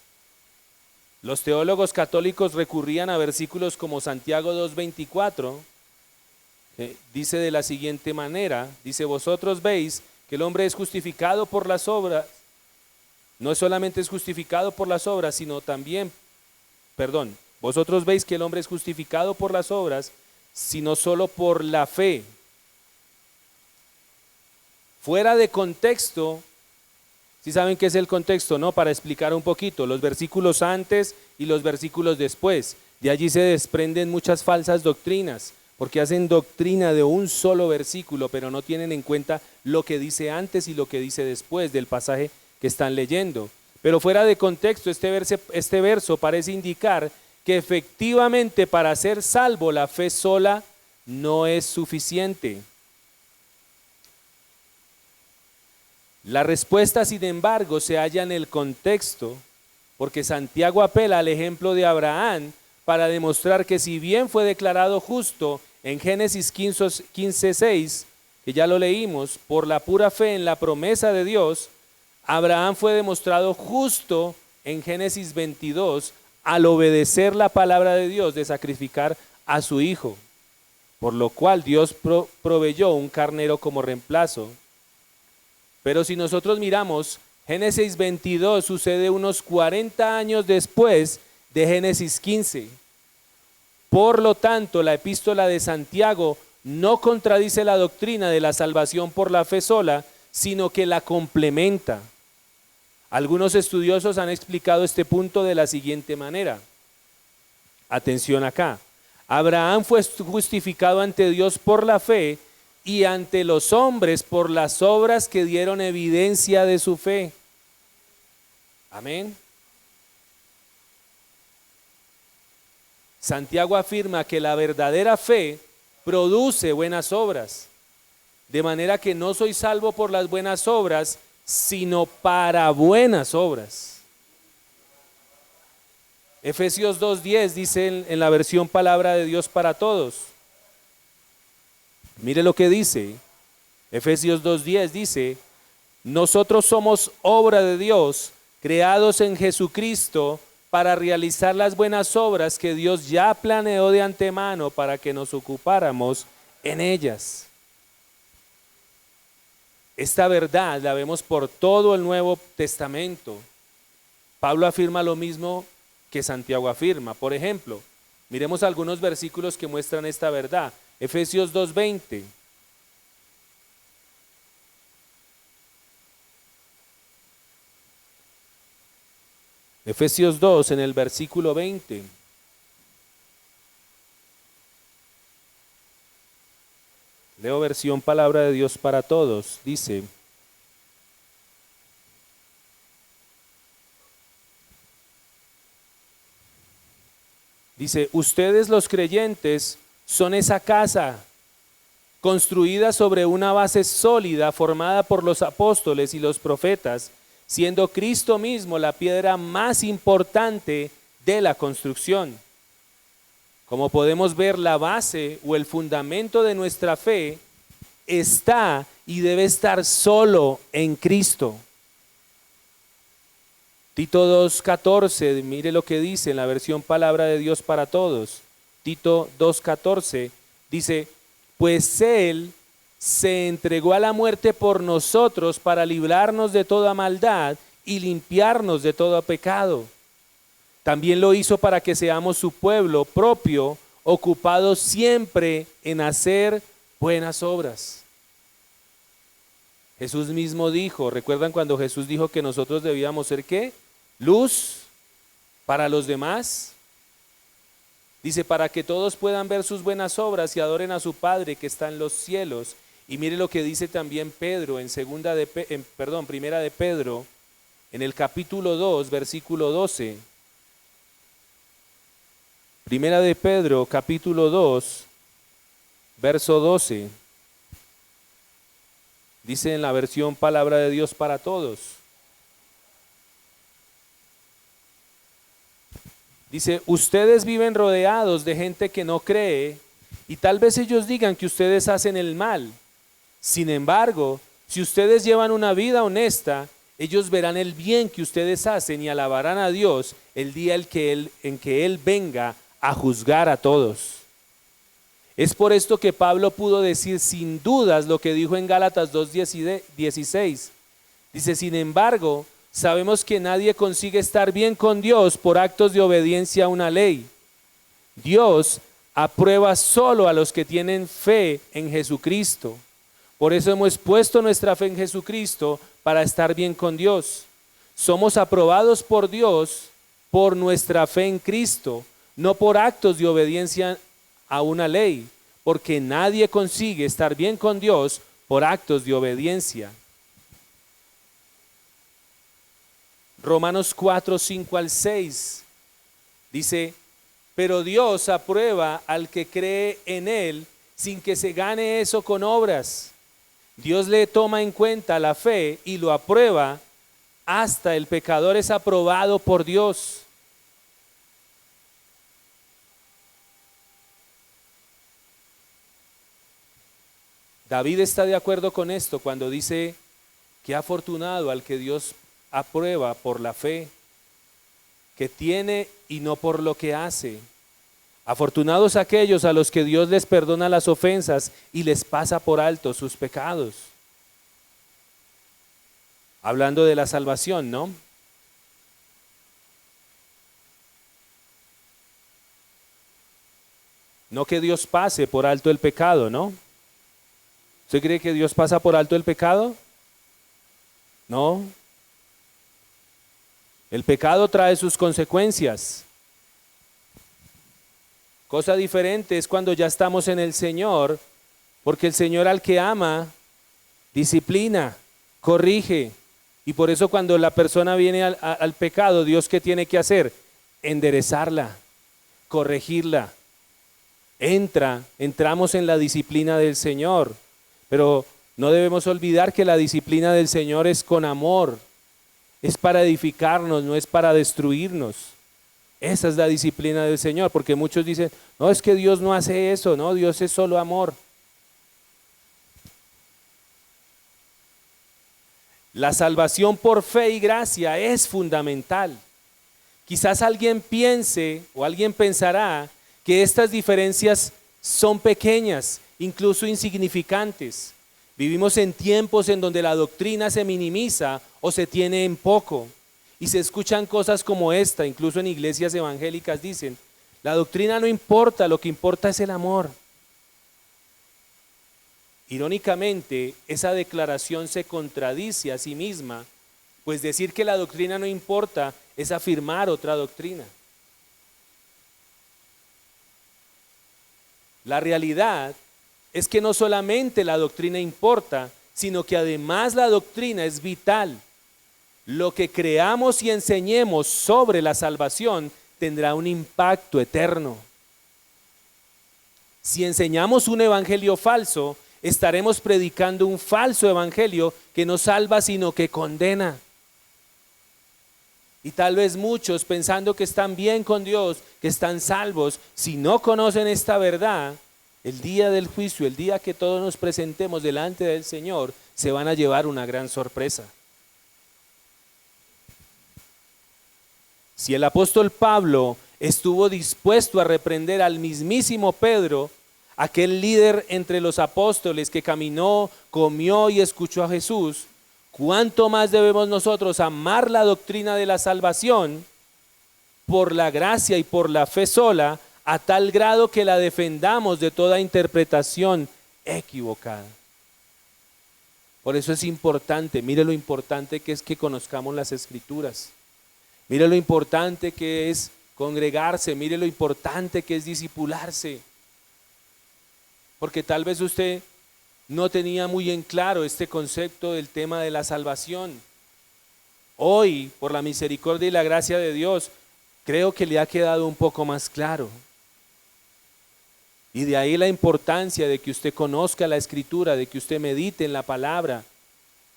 Los teólogos católicos recurrían a versículos como Santiago 2:24, dice de la siguiente manera, dice: vosotros veis que el hombre es justificado por las obras, no solamente es justificado por las obras, sino también, vosotros veis que el hombre es justificado por las obras, sino solo por la fe. Fuera de contexto, ¿sí saben qué es el contexto, no? Para explicar un poquito, los versículos antes y los versículos después. De allí se desprenden muchas falsas doctrinas, porque hacen doctrina de un solo versículo, pero no tienen en cuenta lo que dice antes y lo que dice después del pasaje que están leyendo. Pero fuera de contexto, este verso parece indicar que efectivamente para ser salvo la fe sola no es suficiente. La respuesta, sin embargo, se halla en el contexto, porque Santiago apela al ejemplo de Abraham para demostrar que si bien fue declarado justo en Génesis 15:6, que ya lo leímos, por la pura fe en la promesa de Dios, Abraham fue demostrado justo en Génesis 22 al obedecer la palabra de Dios de sacrificar a su hijo, por lo cual Dios proveyó un carnero como reemplazo. Pero si nosotros miramos, Génesis 22 sucede unos 40 años después de Génesis 15. Por lo tanto, la epístola de Santiago no contradice la doctrina de la salvación por la fe sola, sino que la complementa. Algunos estudiosos han explicado este punto de la siguiente manera. Atención acá. Abraham fue justificado ante Dios por la fe y ante los hombres por las obras que dieron evidencia de su fe. Amén. Santiago afirma que la verdadera fe produce buenas obras, de manera que no soy salvo por las buenas obras, sino para buenas obras. Efesios 2:10 dice en la versión Palabra de Dios para Todos. Mire lo que dice. Efesios 2:10 dice: nosotros somos obra de Dios, creados en Jesucristo para realizar las buenas obras que Dios ya planeó de antemano para que nos ocupáramos en ellas. Esta verdad la vemos por todo el Nuevo Testamento. Pablo afirma lo mismo que Santiago afirma. Por ejemplo, miremos algunos versículos que muestran esta verdad. Efesios 2:20. Efesios 2 en el versículo 20. Leo versión Palabra de Dios para Todos. Dice: ustedes los creyentes son esa casa construida sobre una base sólida formada por los apóstoles y los profetas, siendo Cristo mismo la piedra más importante de la construcción. Como podemos ver, la base o el fundamento de nuestra fe está y debe estar solo en Cristo. Tito 2:14, mire lo que dice en la versión Palabra de Dios para Todos. Tito 2:14 dice, pues Él se entregó a la muerte por nosotros para librarnos de toda maldad y limpiarnos de todo pecado. También lo hizo para que seamos su pueblo propio, ocupados siempre en hacer buenas obras. Jesús mismo dijo, ¿recuerdan cuando Jesús dijo que nosotros debíamos ser qué? Luz para los demás. Dice, para que todos puedan ver sus buenas obras y adoren a su Padre que está en los cielos. Y mire lo que dice también Pedro en Primera de Pedro, en el capítulo 2, versículo 12. Primera de Pedro, capítulo 2, verso 12. Dice en la versión Palabra de Dios para Todos. Dice, ustedes viven rodeados de gente que no cree y tal vez ellos digan que ustedes hacen el mal. Sin embargo, si ustedes llevan una vida honesta, ellos verán el bien que ustedes hacen y alabarán a Dios el día en que Él venga a juzgar a todos. Es por esto que Pablo pudo decir sin dudas lo que dijo en Gálatas 2:16. Dice, sin embargo, sabemos que nadie consigue estar bien con Dios por actos de obediencia a una ley. Dios aprueba solo a los que tienen fe en Jesucristo. Por eso hemos puesto nuestra fe en Jesucristo para estar bien con Dios. Somos aprobados por Dios por nuestra fe en Cristo, no por actos de obediencia a una ley, porque nadie consigue estar bien con Dios por actos de obediencia. Romanos 4, 5 al 6 dice, pero Dios aprueba al que cree en Él sin que se gane eso con obras. Dios le toma en cuenta la fe y lo aprueba. Hasta el pecador es aprobado por Dios. David está de acuerdo con esto cuando dice que afortunado al que Dios aprueba por la fe que tiene y no por lo que hace. Afortunados aquellos a los que Dios les perdona las ofensas y les pasa por alto sus pecados. Hablando de la salvación, ¿no? No que Dios pase por alto el pecado, ¿no? ¿Usted cree que Dios pasa por alto el pecado? No. El pecado trae sus consecuencias. Cosa diferente es cuando ya estamos en el Señor, porque el Señor al que ama, disciplina, corrige. Y por eso cuando la persona viene al pecado, Dios ¿qué tiene que hacer? Enderezarla, corregirla. Entramos en la disciplina del Señor, pero no debemos olvidar que la disciplina del Señor es con amor, es para edificarnos, no es para destruirnos. Esa es la disciplina del Señor, porque muchos dicen, no, es que Dios no hace eso, no, Dios es solo amor. La salvación por fe y gracia es fundamental. Quizás alguien piense o alguien pensará que estas diferencias son pequeñas, incluso insignificantes. Vivimos en tiempos en donde la doctrina se minimiza o se tiene en poco. Y se escuchan cosas como esta, incluso en iglesias evangélicas dicen, la doctrina no importa, lo que importa es el amor. Irónicamente, esa declaración se contradice a sí misma, pues decir que la doctrina no importa es afirmar otra doctrina. La realidad es que no solamente la doctrina importa, sino que además la doctrina es vital. Lo que creamos y enseñemos sobre la salvación tendrá un impacto eterno. Si enseñamos un evangelio falso, estaremos predicando un falso evangelio que no salva sino que condena. Y tal vez muchos pensando que están bien con Dios, que están salvos, si no conocen esta verdad, el día del juicio, el día que todos nos presentemos delante del Señor, se van a llevar una gran sorpresa. Si el apóstol Pablo estuvo dispuesto a reprender al mismísimo Pedro, aquel líder entre los apóstoles que caminó, comió y escuchó a Jesús, ¿cuánto más debemos nosotros amar la doctrina de la salvación por la gracia y por la fe sola, a tal grado que la defendamos de toda interpretación equivocada? Por eso es importante, mire lo importante que es que conozcamos las Escrituras. Mire lo importante que es congregarse, mire lo importante que es discipularse. Porque tal vez usted no tenía muy en claro este concepto del tema de la salvación. Hoy, por la misericordia y la gracia de Dios, creo que le ha quedado un poco más claro. Y de ahí la importancia de que usted conozca la Escritura, de que usted medite en la palabra,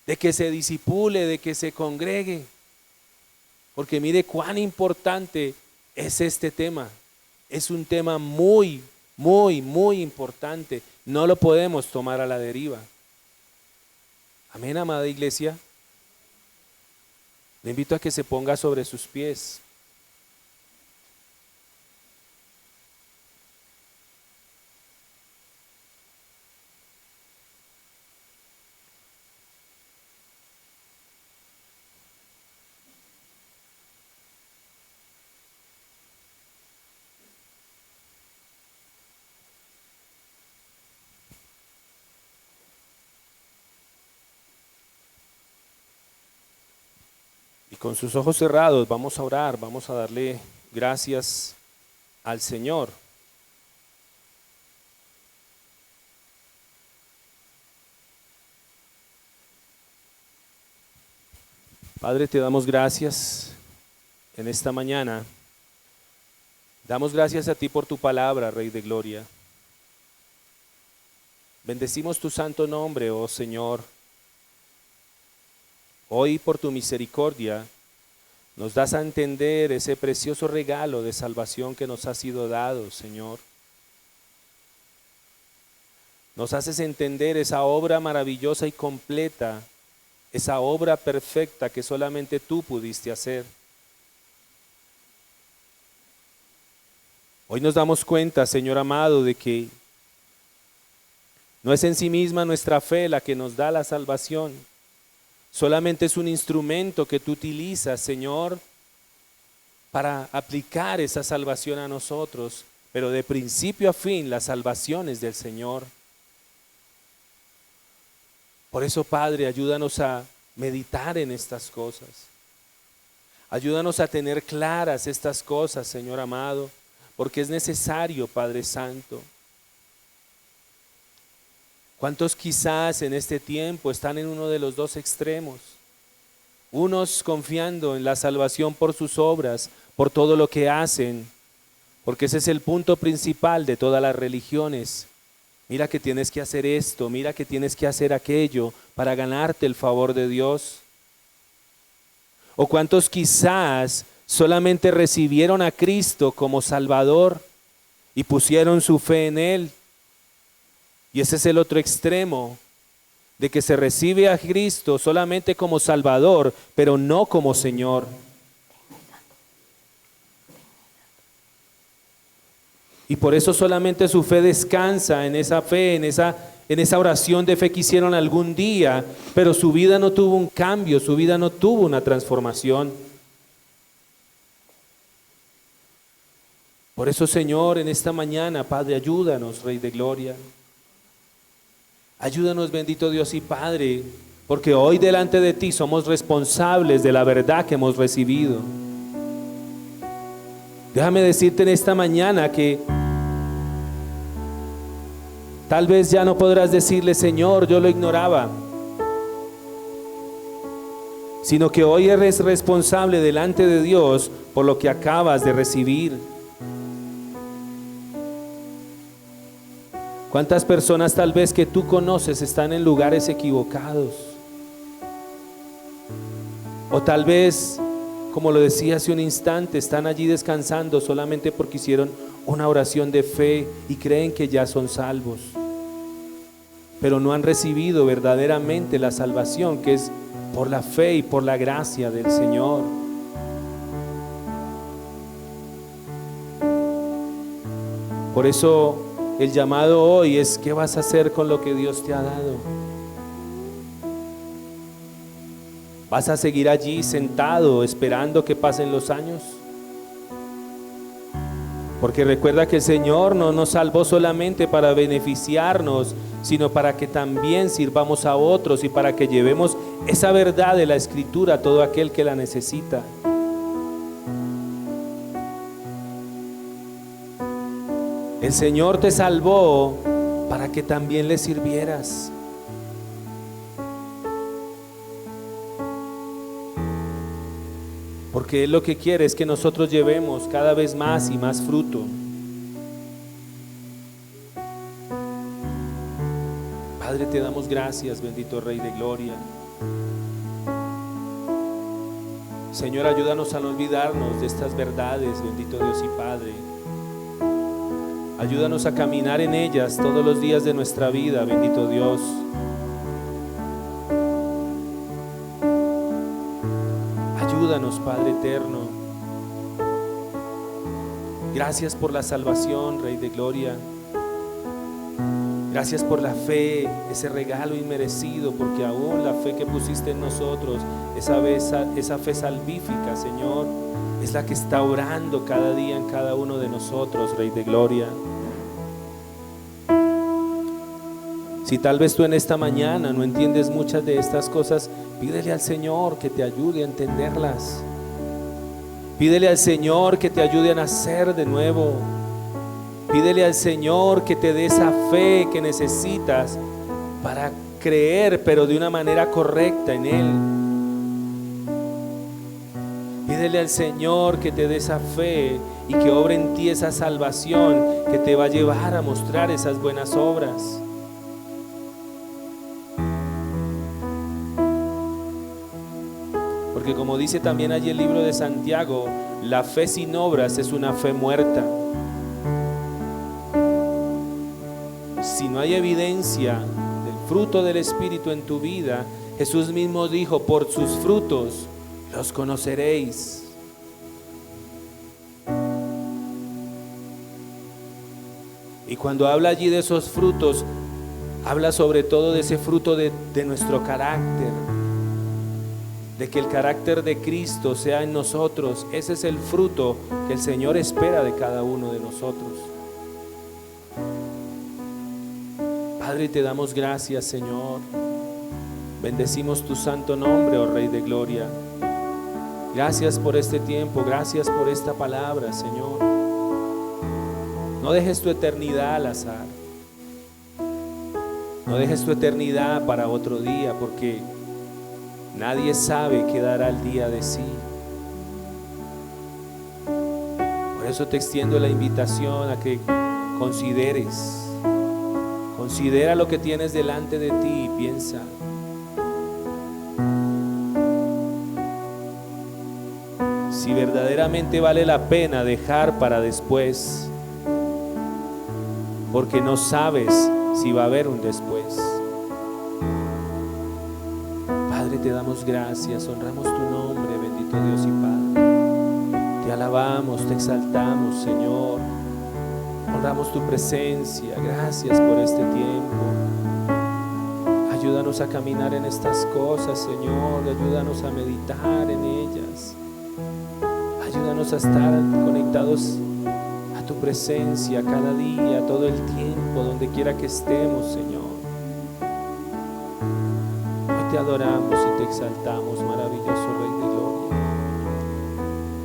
de que se disipule, de que se congregue. Porque mire cuán importante es este tema. Es un tema muy, muy, muy importante. No lo podemos tomar a la deriva. Amén, amada iglesia. Le invito a que se ponga sobre sus pies. Y con sus ojos cerrados vamos a orar, vamos a darle gracias al Señor. Padre, te damos gracias en esta mañana. Damos gracias a ti por tu palabra, Rey de Gloria. Bendecimos tu santo nombre, oh Señor. Hoy por tu misericordia nos das a entender ese precioso regalo de salvación que nos ha sido dado, Señor. Nos haces entender esa obra maravillosa y completa, esa obra perfecta que solamente tú pudiste hacer. Hoy nos damos cuenta, Señor amado, de que no es en sí misma nuestra fe la que nos da la salvación. Solamente es un instrumento que tú utilizas, Señor, para aplicar esa salvación a nosotros. Pero de principio a fin la salvación es del Señor. Por eso, Padre, ayúdanos a meditar en estas cosas. Ayúdanos a tener claras estas cosas, Señor amado, porque es necesario, Padre Santo. ¿Cuántos quizás en este tiempo están en uno de los dos extremos? Unos confiando en la salvación por sus obras, por todo lo que hacen, porque ese es el punto principal de todas las religiones. Mira que tienes que hacer esto, mira que tienes que hacer aquello para ganarte el favor de Dios. O cuántos quizás solamente recibieron a Cristo como Salvador y pusieron su fe en Él. Y ese es el otro extremo, de que se recibe a Cristo solamente como Salvador, pero no como Señor. Y por eso solamente su fe descansa en esa fe, en esa oración de fe que hicieron algún día, pero su vida no tuvo un cambio, su vida no tuvo una transformación. Por eso, Señor, en esta mañana, Padre, ayúdanos, Rey de Gloria. Ayúdanos, bendito Dios y Padre, porque hoy delante de ti somos responsables de la verdad que hemos recibido. Déjame decirte en esta mañana que tal vez ya no podrás decirle, Señor, yo lo ignoraba, sino que hoy eres responsable delante de Dios por lo que acabas de recibir. ¿Cuántas personas tal vez que tú conoces están en lugares equivocados? O tal vez, como lo decía hace un instante, están allí descansando solamente porque hicieron una oración de fe y creen que ya son salvos, pero no han recibido verdaderamente la salvación que es por la fe y por la gracia del Señor. Por eso el llamado hoy es: ¿qué vas a hacer con lo que Dios te ha dado? ¿Vas a seguir allí sentado esperando que pasen los años? Porque recuerda que el Señor no nos salvó solamente para beneficiarnos, sino para que también sirvamos a otros y para que llevemos esa verdad de la Escritura a todo aquel que la necesita. El Señor te salvó para que también le sirvieras. Porque Él lo que quiere es que nosotros llevemos cada vez más y más fruto. Padre, te damos gracias, bendito Rey de Gloria. Señor, ayúdanos a no olvidarnos de estas verdades, bendito Dios y Padre. Ayúdanos a caminar en ellas todos los días de nuestra vida, bendito Dios. Ayúdanos, Padre eterno. Gracias por la salvación, Rey de Gloria. Gracias por la fe, ese regalo inmerecido, porque aún la fe que pusiste en nosotros, esa fe salvífica, Señor, es la que está obrando cada día en cada uno de nosotros, Rey de Gloria. Si tal vez tú en esta mañana no entiendes muchas de estas cosas, pídele al Señor que te ayude a entenderlas. Pídele al Señor que te ayude a nacer de nuevo. Pídele al Señor que te dé esa fe que necesitas para creer, pero de una manera correcta en Él. Pídele al Señor que te dé esa fe y que obre en ti esa salvación que te va a llevar a mostrar esas buenas obras. Porque como dice también allí el libro de Santiago, la fe sin obras es una fe muerta. Si no hay evidencia del fruto del Espíritu en tu vida, Jesús mismo dijo: por sus frutos los conoceréis. Y cuando habla allí de esos frutos, habla sobre todo de ese fruto de nuestro carácter, de que el carácter de Cristo sea en nosotros. Ese es el fruto que el Señor espera de cada uno de nosotros. Padre, te damos gracias, Señor. Bendecimos tu santo nombre, oh Rey de Gloria. Gracias por este tiempo, gracias por esta palabra, Señor. No dejes tu eternidad al azar. No dejes tu eternidad para otro día, porque nadie sabe qué dará el día de sí. Por eso te extiendo la invitación a que considera lo que tienes delante de ti y piensa: si verdaderamente vale la pena dejar para después, porque no sabes si va a haber un después. Padre, te damos gracias, honramos tu nombre, bendito Dios y Padre. Te alabamos, te exaltamos, Señor. Honramos tu presencia. Gracias por este tiempo. Ayúdanos a caminar en estas cosas, Señor. Ayúdanos a meditar en ellas. Ayúdanos a estar conectados a tu presencia cada día, todo el tiempo, donde quiera que estemos, Señor. Hoy te adoramos y te exaltamos, maravilloso Rey de Gloria.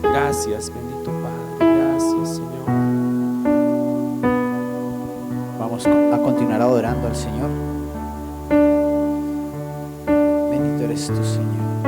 Gracias, bendito Padre. Gracias, Señor. Vamos a continuar adorando al Señor. Bendito eres tú, Señor.